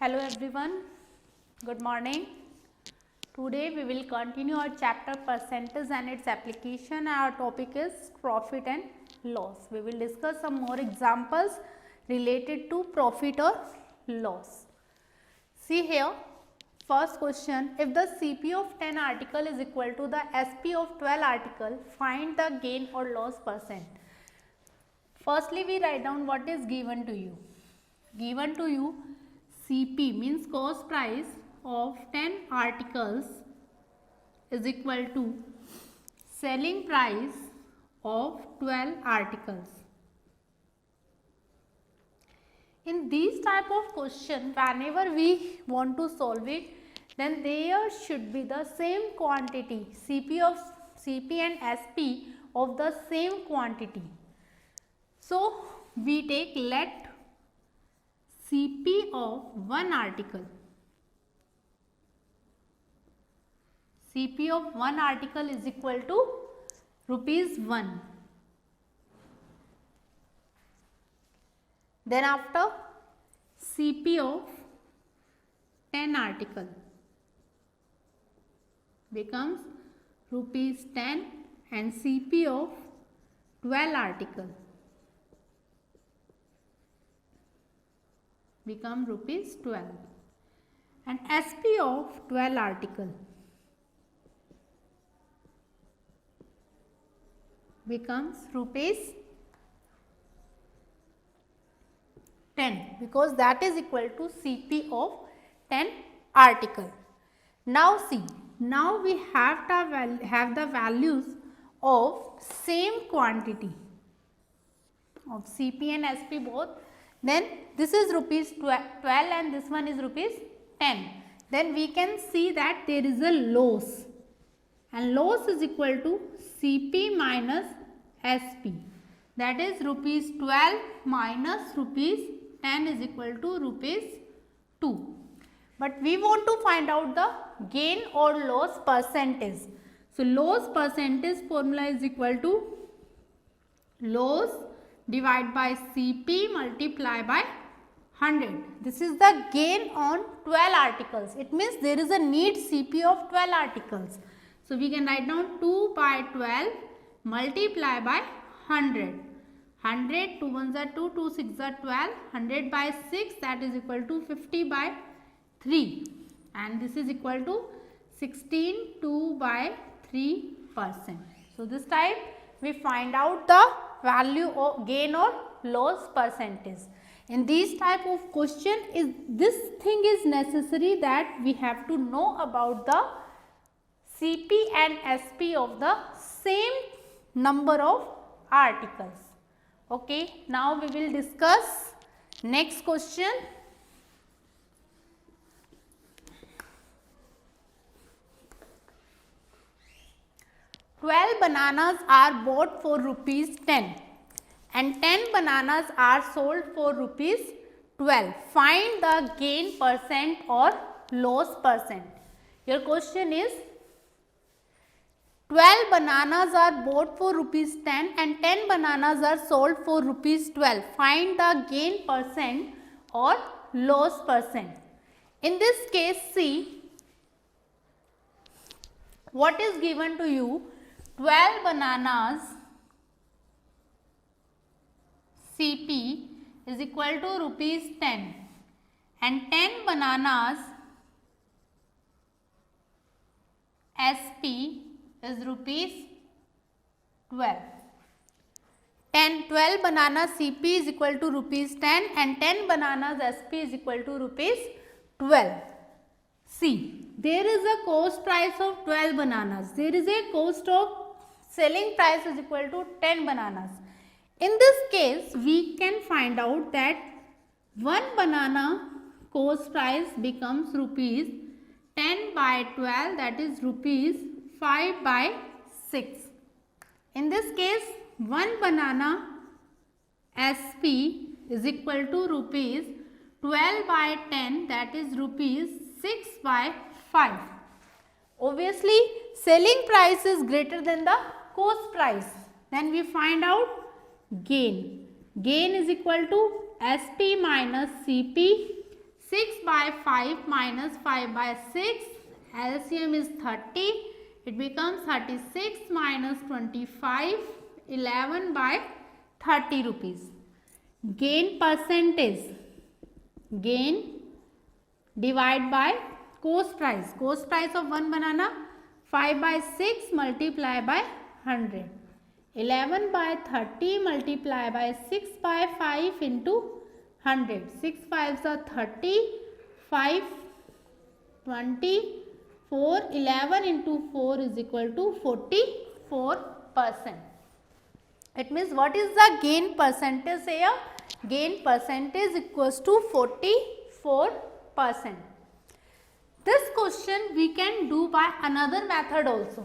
Hello everyone, good morning. Today we will continue our chapter percentage and its application. Our topic is profit and loss. We will discuss some more examples related to profit or loss. See here, first question, if the CP of 10 article is equal to the SP of 12 article, find the gain or loss percent. Firstly, we write down what is given to you. Given to you, CP means cost price of 10 articles is equal to selling price of 12 articles. In these type of question, whenever we want to solve it, then there should be the same quantity, CP and SP of the same quantity. So we take let CP of one article. CP of one article is equal to rupees 1. Then after CP of 10 article becomes rupees 10 and CP of 12 article become rupees 12 and SP of 12 article becomes rupees 10 because that is equal to CP of 10 article. Now see, now we have the values of same quantity of CP and SP both. Then this is rupees 12 and this one is rupees 10. Then we can see that there is a loss and loss is equal to CP minus SP, that is rupees 12 minus rupees 10 is equal to rupees 2. But we want to find out the gain or loss percentage. So loss percentage formula is equal to loss divided by CP multiply by 100. This is the gain on 12 articles. It means there is a need CP of 12 articles. So we can write down 2 by 12 multiply by 100. 100, 2 ones are 2, 2 6 are 12, 100 by 6 that is equal to 50 by 3 and this is equal to 16, 2 by 3%. So this type we find out the value of gain or loss percentage. In these type of question, this thing is necessary that we have to know about the CP and SP of the same number of articles. Okay, now we will discuss next question. "12 bananas are bought for rupees 10 and 10 bananas are sold for rupees 12. Find the gain percent or loss percent." Your question is 12 bananas are bought for rupees 10 and 10 bananas are sold for rupees 12. Find the gain percent or loss percent. In this case, see what is given to you. 12 bananas CP is equal to rupees 10 and 10 bananas SP is rupees 12. 12 bananas CP is equal to rupees 10 and 10 bananas SP is equal to rupees 12. See, there is a cost price of 12 bananas. There is a cost of selling price is equal to 10 bananas. In this case, we can find out that one banana cost price becomes rupees 10 by 12, that is rupees 5 by 6. In this case, one banana SP is equal to rupees 12 by 10, that is rupees 6 by 5. Obviously, selling price is greater than the cost price. Then we find out gain. Gain is equal to SP minus CP. 6 by 5 minus 5 by 6, LCM is 30. It becomes 36 minus 25, 11 by 30 rupees. Gain percentage, gain divide by cost price. Cost price of one banana 5 by 6 multiply by 100. 11 by 30 multiply by 6 by 5 into 100. 6 5s are 30, 5 20, 4 11 into 4 is equal to 44%. It means what is the gain percentage here? Gain percentage equals to 44%. This question we can do by another method also.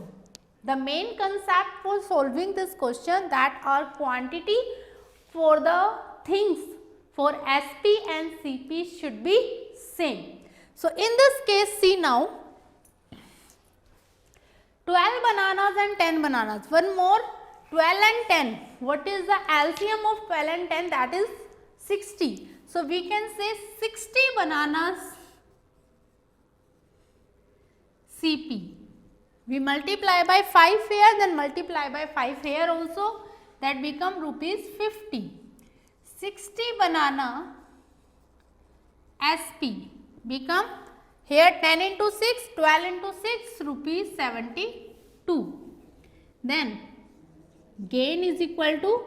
The main concept for solving this question, that our quantity for the things for SP and CP should be same. So in this case, see now, 12 bananas and 10 bananas. One more, 12 and 10. What is the LCM of 12 and 10? That is 60. So we can say 60 bananas CP. We multiply by 5 here, then multiply by 5 here also. That become rupees 50. 60 banana SP become here 10 into 6, 12 into 6, rupees 72. Then gain is equal to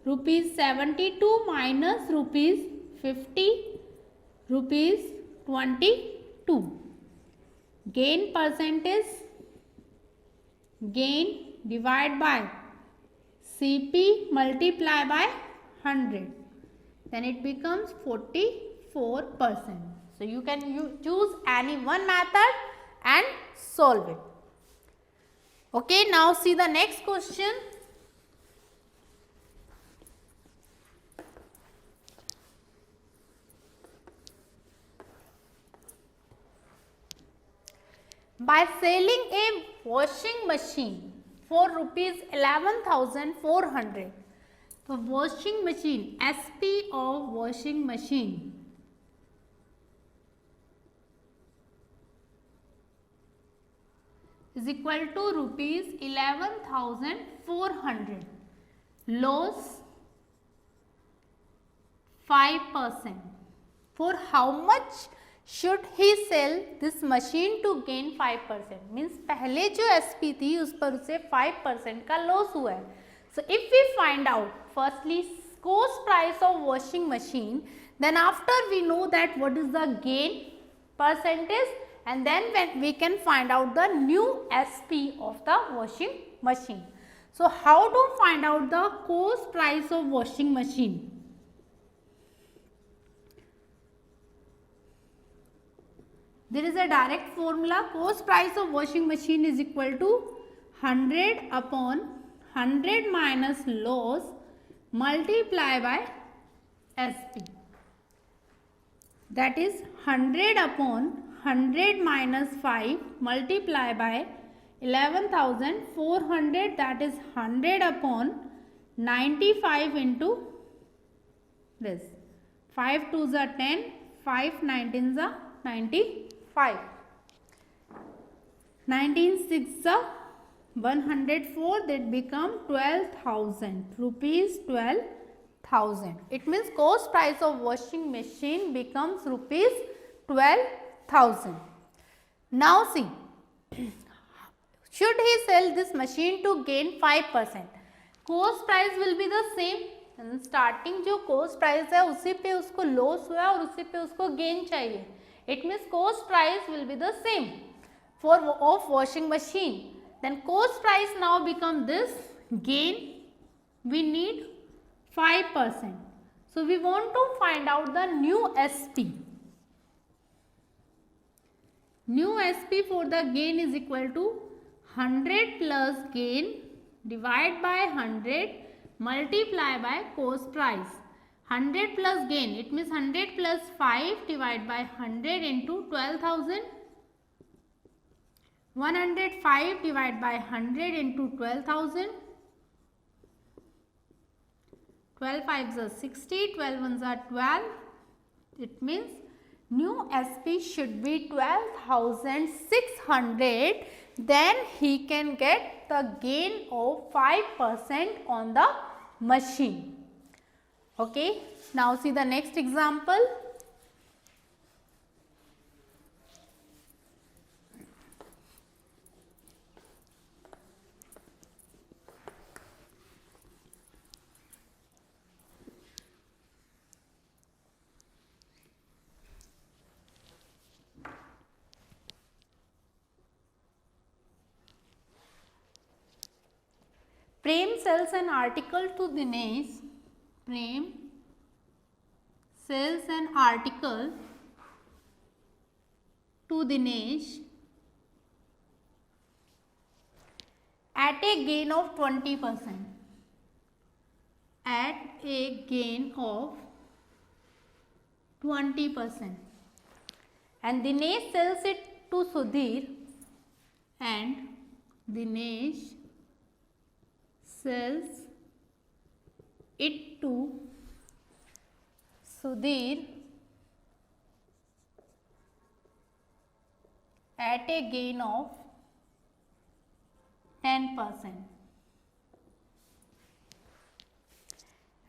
rupees 72 minus rupees 50, rupees 22. Gain percentage, gain divide by CP multiply by 100. Then it becomes 44%. So you can choose any one method and solve it. Okay, now see the next question. By selling a washing machine for rupees 11,400, the washing machine, SP of washing machine is equal to rupees 11,400. Loss 5%. For how much should he sell this machine to gain 5%? Means पहले जो SP थी उस पर उसे 5% का loss हुआ है. So if we find out firstly cost price of washing machine, then after we know that what is the gain percentage, and then when we can find out the new SP of the washing machine. So how to find out the cost price of washing machine? There is a direct formula. Cost price of washing machine is equal to 100 upon 100 minus loss multiply by SP. That is 100 upon 100 minus 5 multiply by 11,400, that is 100 upon 95 into this. 5 2s are 10, 5 19s are 95. 19 6s are 104, that become 12,000 rupees, 12,000. It means cost price of washing machine becomes rupees 12,000. Now see, should he sell this machine to gain 5%? Cost price will be the same. Starting जो cost price है उसी पे उसको loss हुआ और उसी पे उसको gain चाहिए. It means cost price will be the same for of washing machine. Then cost price now become this, gain we need 5%. So we want to find out the new SP. New SP for the gain is equal to 100 plus gain divide by 100 multiply by cost price. 100 plus gain, it means 100 plus 5 divided by 100 into 12,000. 105 divided by 100 into 12,000. 12 5s are 60, 12 1s are 12. It means new SP should be 12,600, then he can get the gain of 5% on the machine. Okay. Now see the next example. Prem sells an article to Dinesh. Prem sells an article to Dinesh at a gain of 20%. At a gain of 20%. And Dinesh sells it to Sudhir, and Dinesh sells it to Sudhir at a gain of 10%.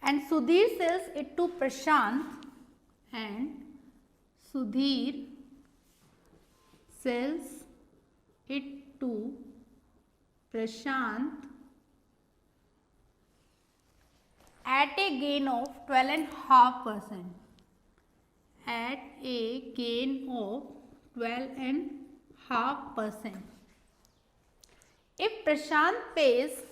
And Sudhir sells it to Prashant, and Sudhir sells it to Prashant at a gain of 12.5%. At a gain of 12.5%. If Prashant pays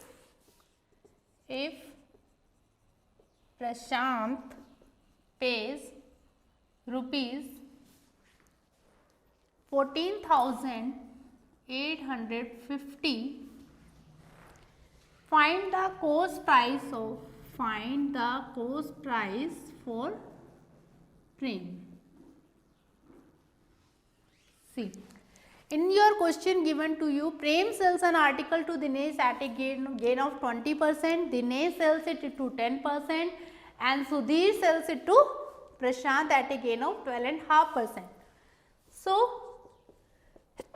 rupees 14,850, find the cost price for Prem. See, in your question given to you, Prem sells an article to Dinesh at a gain of 20%, Dinesh sells it to 10%, and Sudhir sells it to Prashant at a gain of 12.5%. So,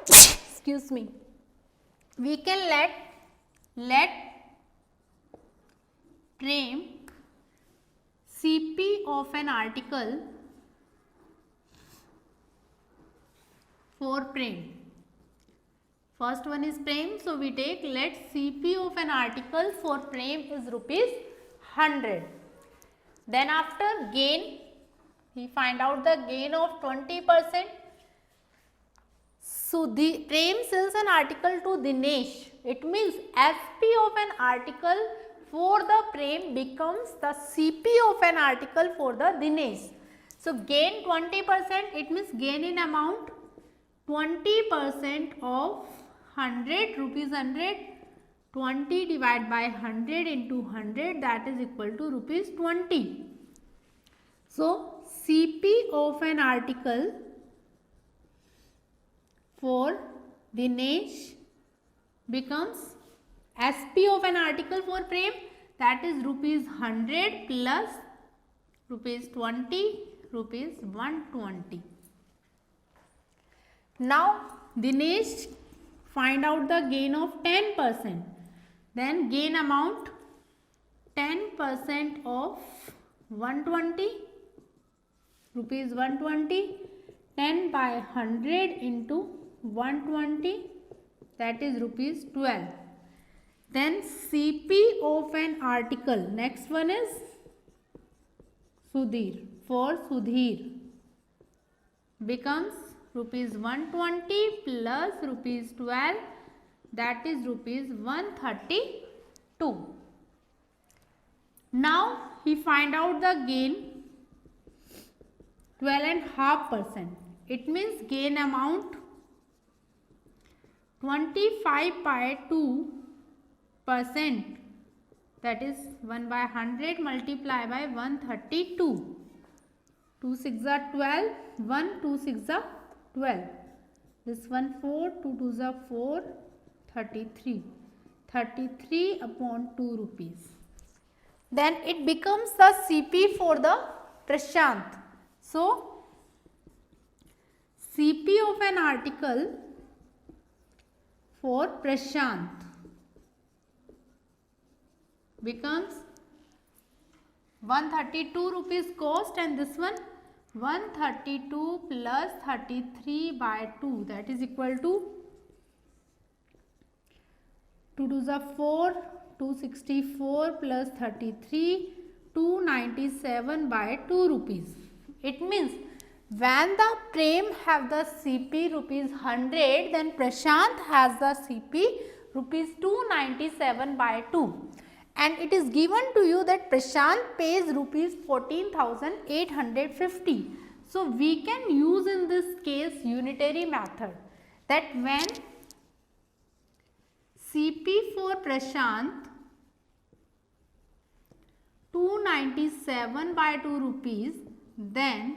excuse me, we can let Prem CP of an article for Prem. First one is Prem, so we take let CP of an article for Prem is rupees 100. Then after gain, we find out the gain of 20%. So the Prem sells an article to Dinesh. It means SP of an article for the Prem becomes the CP of an article for the Dinesh. So gain 20%, it means gain in amount 20% of 100 rupees 100, 20 divided by 100 into 100, that is equal to rupees 20. So CP of an article for Dinesh becomes SP of an article for Prem, that is rupees 100 plus rupees 20, rupees 120. Now Dinesh find out the gain of 10%. Then gain amount 10% of 120, rupees 120, 10 by 100 into 120, that is rupees 12. Then CP of an article, next one is Sudhir, for Sudhir becomes rupees 120 plus rupees 12, that is rupees 132. Now he find out the gain 12.5%. It means gain amount 25 by 2%, that is 1 by 100 multiplied by 132. 2 6 are 12, 1 2 6 are 12. This one 4, 2 2 are 4, 33. 33 upon 2 rupees. Then it becomes the CP for the Prashant. So CP of an article for Prashant becomes 132 rupees cost, and this one 132 plus 33 by 2, that is equal to 2 2s are 4, 264 plus 33, 297 by 2 rupees. It means when the Prem have the CP rupees 100, then Prashant has the CP rupees 297 by 2. And it is given to you that Prashant pays rupees 14,850. So we can use in this case unitary method, that when CP for Prashant 297 by 2 rupees, then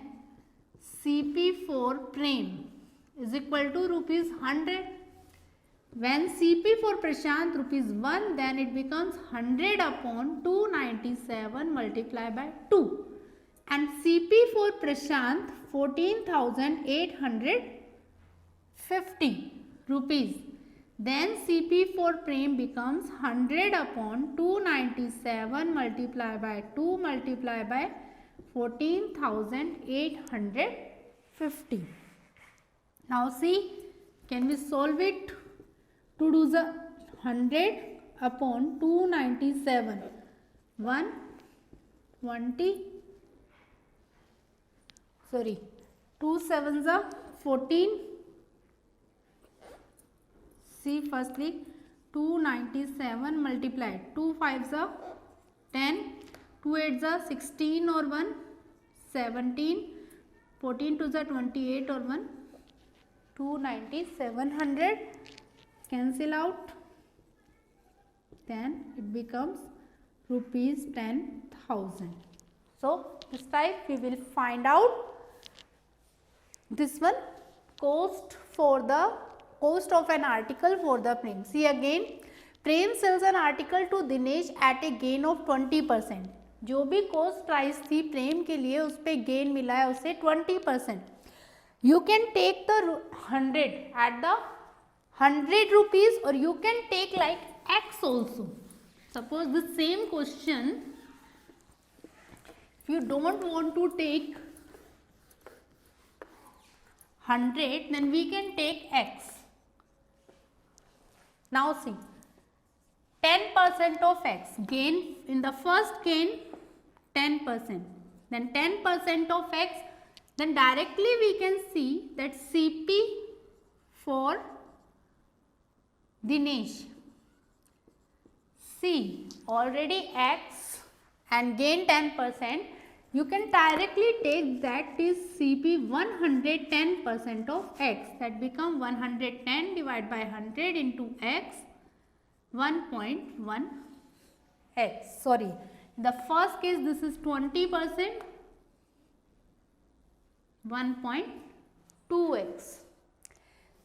CP for Prem is equal to rupees 100. When CP for Prashant rupees 1, then it becomes 100 upon 297 multiplied by 2. And CP for Prashant 14,850 rupees. Then CP for Prem becomes 100 upon 297 multiplied by 2 multiplied by 14,850. Now see, can we solve it? 2 2s are 100 upon 297, 120, 2 7s are 14. See firstly 297 multiplied, 2 5s are 10, 2 8s are 16 or 1, 17, 14 2s are 28 or 1, 297 cancel out, then it becomes rupees 10,000. So this type we will find out this one, cost of an article for the Prem. See again, Prem sells an article to Dinesh at a gain of 20%. जो भी cost price थी प्रेम के लिए उस पे gain मिला है उसे 20%. You can take the 100 at the 100 rupees, or you can take like X also. Suppose the same question, if you don't want to take 100, then we can take X. Now see, 10% of X, gain in the first gain 10%, then 10% of X, then directly we can see that CP for Dinesh, see already X and gain 10%, you can directly take that is CP 110% of X, that become 110 divided by 100 into X, 1.1 X. Sorry, in the first case this is 20%, 1.2x.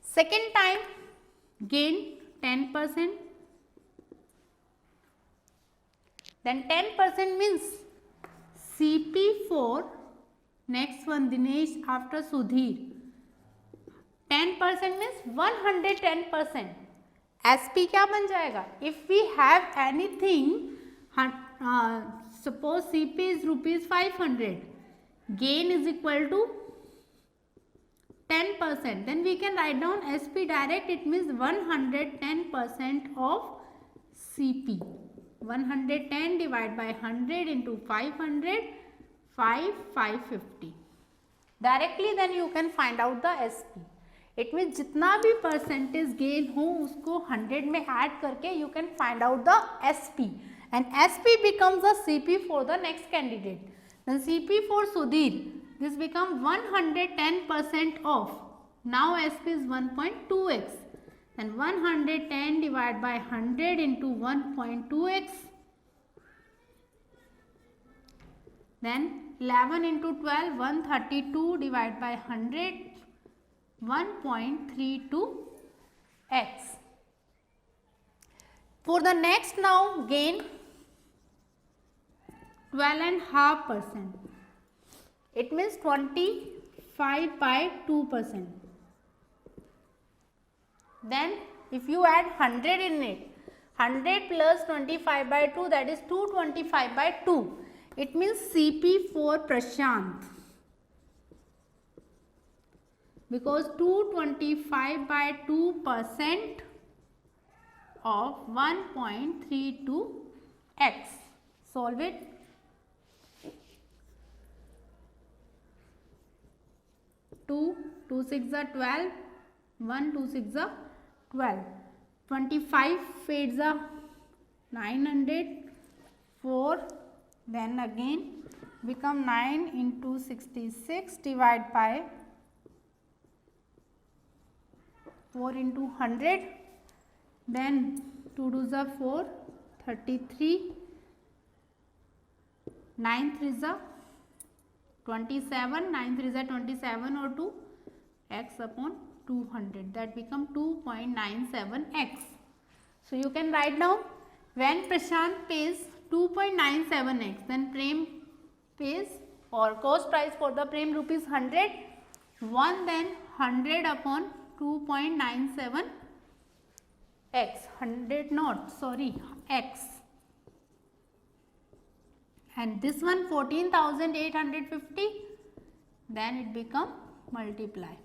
Second time gain 10%, then 10% means CP for next one Dinesh after Sudhir, 10% means 110%. SP क्या बन जाएगा? If we have anything, suppose CP is rupees 500, gain is equal to 10%, then we can write down SP direct, it means 110% of CP. 110 divided by 100 into 500, 550. Directly then you can find out the SP. It means जितना भी percentage gain हो उसको 100 में add करके you can find out the SP, and SP becomes the CP for the next candidate. Then CP for Sudhir, this becomes 110% of, now SP is 1.2x, then 110 divided by 100 into 1.2x, then 11 into 12, 132 divided by 100, 1.32x. For the next now gain 12.5%. It means 25 by 2%. then if you add 100 in it, 100 plus 25 by 2, that is 225 by 2. It means CP for Prashant, because 225 by 2% of 1.32x. Solve it. 2, 2 6 are 12, 1 2 6 are 12, 25 fades are 900, 4, then again become 9 into 66, divide by 4 into 100, then 2 2s are 4, 33, 9 3s are 27, 9 3s are 27 or 2, x upon 200, that become 2.97x. So you can write down, when Prashant pays 2.97x, then Prem pays, or cost price for the Prem rupees 100, 1 then 100 upon 2.97x, 100 not, sorry, x, and this one 14,850, then it become multiply.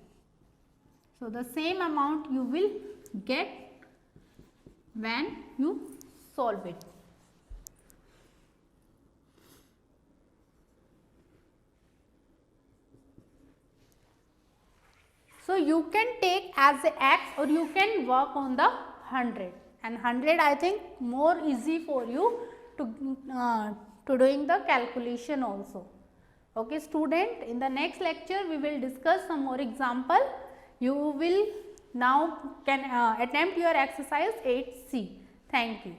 So the same amount you will get when you solve it. So you can take as a x, or you can work on the 100, and 100 I think more easy for you to doing the calculation also. Okay student, in the next lecture we will discuss some more example. You will now can attempt your exercise 8C. Thank you.